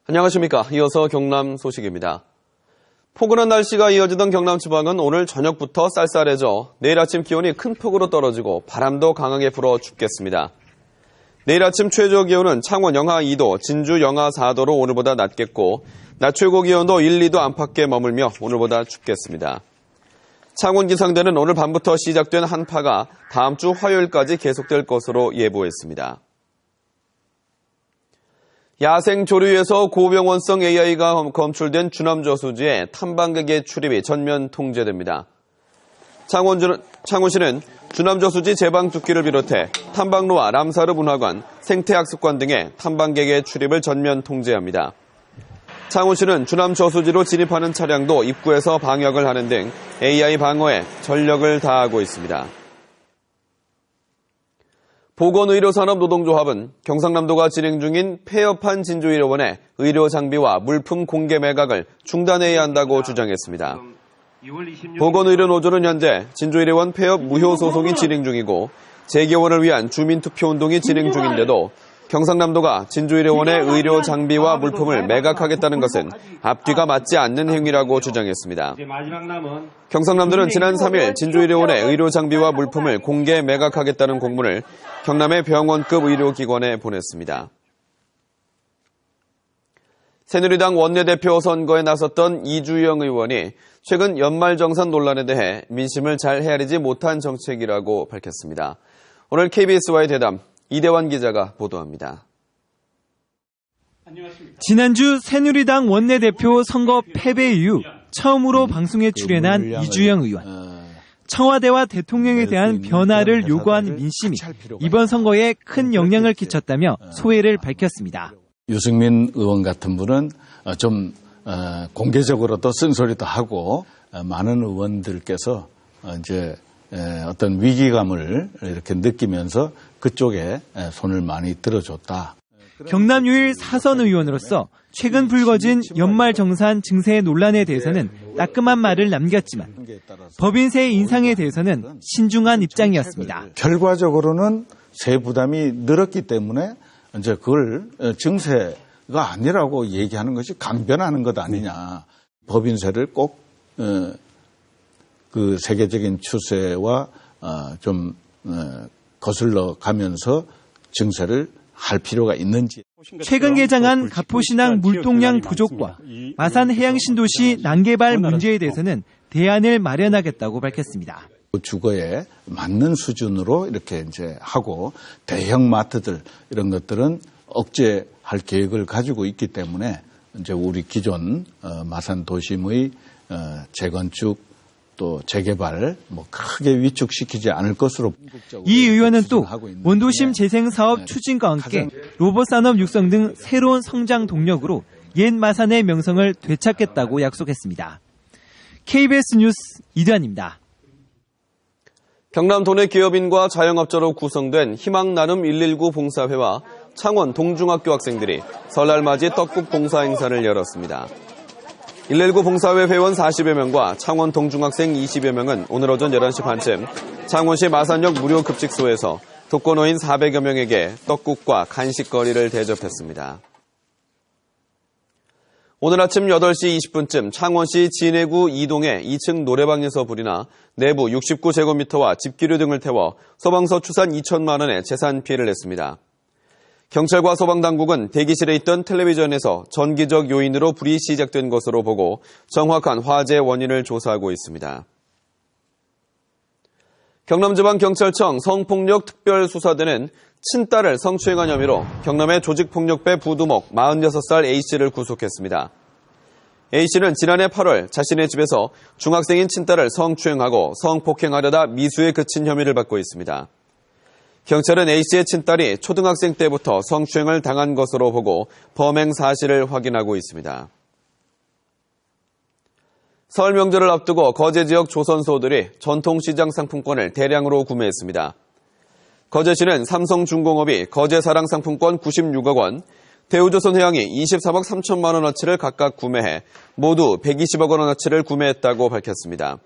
안녕하십니까. 이어서 경남 소식입니다. 포근한 날씨가 이어지던 경남 지방은 오늘 저녁부터 쌀쌀해져 내일 아침 기온이 큰 폭으로 떨어지고 바람도 강하게 불어 춥겠습니다. 내일 아침 최저 기온은 창원 영하 2도, 진주 영하 4도로 오늘보다 낮겠고 낮 최고 기온도 1, 2도 안팎에 머물며 오늘보다 춥겠습니다. 창원 기상대는 오늘 밤부터 시작된 한파가 다음 주 화요일까지 계속될 것으로 예보했습니다. 야생 조류에서 고병원성 AI가 검출된 주남저수지에 탐방객의 출입이 전면 통제됩니다. 창원시는 주남저수지 제방죽기를 비롯해 탐방로와 람사르 문화관, 생태학습관 등의 탐방객의 출입을 전면 통제합니다. 창원시는 주남저수지로 진입하는 차량도 입구에서 방역을 하는 등 AI 방어에 전력을 다하고 있습니다. 보건의료산업노동조합은 경상남도가 진행 중인 폐업한 진주의료원의 의료장비와 물품 공개 매각을 중단해야 한다고 주장했습니다. 보건의료노조는 현재 진주의료원 폐업 무효 소송이 진행 중이고 재개원을 위한 주민투표운동이 진행 중인데도 경상남도가 진주의료원의 의료장비와 물품을 매각하겠다는 것은 앞뒤가 맞지 않는 행위라고 주장했습니다. 경상남도는 지난 3일 진주의료원의 의료장비와 물품을 공개 매각하겠다는 공문을 경남의 병원급 의료기관에 보냈습니다. 새누리당 원내대표 선거에 나섰던 이주영 의원이 최근 연말정산 논란에 대해 민심을 잘 헤아리지 못한 정책이라고 밝혔습니다. 오늘 KBS와의 대담 이대환 기자가 보도합니다. 지난주 새누리당 원내대표 선거 패배 이후 처음으로 방송에 출연한 이주영 의원. 청와대와 대통령에 대한 변화를 요구한 민심이 이번 선거에 큰 영향을 끼쳤다며 소회를 밝혔습니다. 유승민 의원 같은 분은 좀 공개적으로도 쓴소리도 하고 많은 의원들께서 이제 어떤 위기감을 이렇게 느끼면서 그쪽에 손을 많이 들어줬다. 경남 유일 사선 의원으로서 최근 불거진 연말정산 증세 논란에 대해서는 따끔한 말을 남겼지만 법인세 인상에 대해서는 신중한 입장이었습니다. 결과적으로는 세 부담이 늘었기 때문에 이제 그걸 증세가 아니라고 얘기하는 것이 강변하는 것 아니냐. 법인세를 꼭 그 세계적인 추세와 좀 거슬러 가면서 증세를 할 필요가 있는지. 최근 개장한 가포신항 물동량 부족과 마산 해양신도시 난개발 문제에 대해서는 대안을 마련하겠다고 밝혔습니다. 주거에 맞는 수준으로 이렇게 이제 하고 대형 마트들 이런 것들은 억제할 계획을 가지고 있기 때문에 이제 우리 기존 마산 도심의 재건축 또 재개발 크게 위축시키지 않을 것으로. 이 의원은 또 원도심 재생사업 추진과 함께 로봇산업 육성 등 새로운 성장 동력으로 옛 마산의 명성을 되찾겠다고 약속했습니다. KBS 뉴스 이대환입니다. 경남 도내 기업인과 자영업자로 구성된 희망나눔 119 봉사회와 창원 동중학교 학생들이 설날 맞이 떡국 봉사 행사를 열었습니다. 119 봉사회 회원 40여 명과 창원 동중학생 20여 명은 오늘 오전 11시 반쯤 창원시 마산역 무료급식소에서 독거노인 400여 명에게 떡국과 간식거리를 대접했습니다. 오늘 아침 8시 20분쯤 창원시 진해구 이동의 2층 노래방에서 불이 나 내부 69제곱미터와 집기류 등을 태워 소방서 추산 2천만 원의 재산 피해를 냈습니다. 경찰과 소방당국은 대기실에 있던 텔레비전에서 전기적 요인으로 불이 시작된 것으로 보고 정확한 화재 원인을 조사하고 있습니다. 경남지방경찰청 성폭력특별수사대는 친딸을 성추행한 혐의로 경남의 조직폭력배 부두목 46살 A씨를 구속했습니다. A씨는 지난해 8월 자신의 집에서 중학생인 친딸을 성추행하고 성폭행하려다 미수에 그친 혐의를 받고 있습니다. 경찰은 A씨의 친딸이 초등학생 때부터 성추행을 당한 것으로 보고 범행 사실을 확인하고 있습니다. 설 명절을 앞두고 거제 지역 조선소들이 전통시장 상품권을 대량으로 구매했습니다. 거제시는 삼성중공업이 거제사랑 상품권 96억 원, 대우조선해양이 23억 3천만 원어치를 각각 구매해 모두 120억 원어치를 구매했다고 밝혔습니다.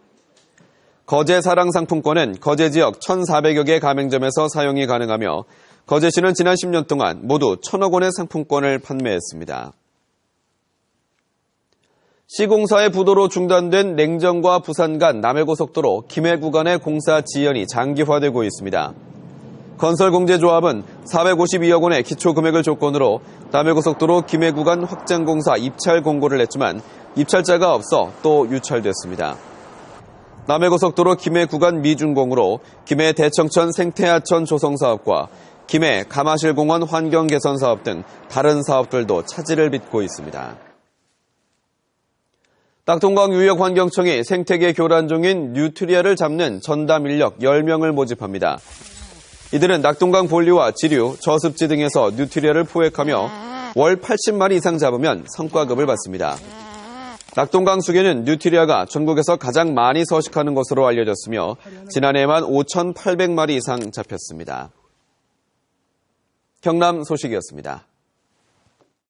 거제사랑 상품권은 거제 지역 1,400여 개 가맹점에서 사용이 가능하며 거제시는 지난 10년 동안 모두 1,000억 원의 상품권을 판매했습니다. 시공사의 부도로 중단된 냉정과 부산 간 남해고속도로 김해 구간의 공사 지연이 장기화되고 있습니다. 건설공제조합은 452억 원의 기초금액을 조건으로 남해고속도로 김해 구간 확장공사 입찰 공고를 냈지만 입찰자가 없어 또 유찰됐습니다. 남해고속도로 김해 구간 미준공으로 김해 대청천 생태하천 조성사업과 김해 가마실공원 환경개선사업 등 다른 사업들도 차질을 빚고 있습니다. 낙동강 유역환경청이 생태계 교란종인 뉴트리아를 잡는 전담 인력 10명을 모집합니다. 이들은 낙동강 본류와 지류, 저습지 등에서 뉴트리아를 포획하며 월 80마리 이상 잡으면 성과급을 받습니다. 낙동강 수계는 뉴트리아가 전국에서 가장 많이 서식하는 것으로 알려졌으며 지난해에만 5,800마리 이상 잡혔습니다. 경남 소식이었습니다.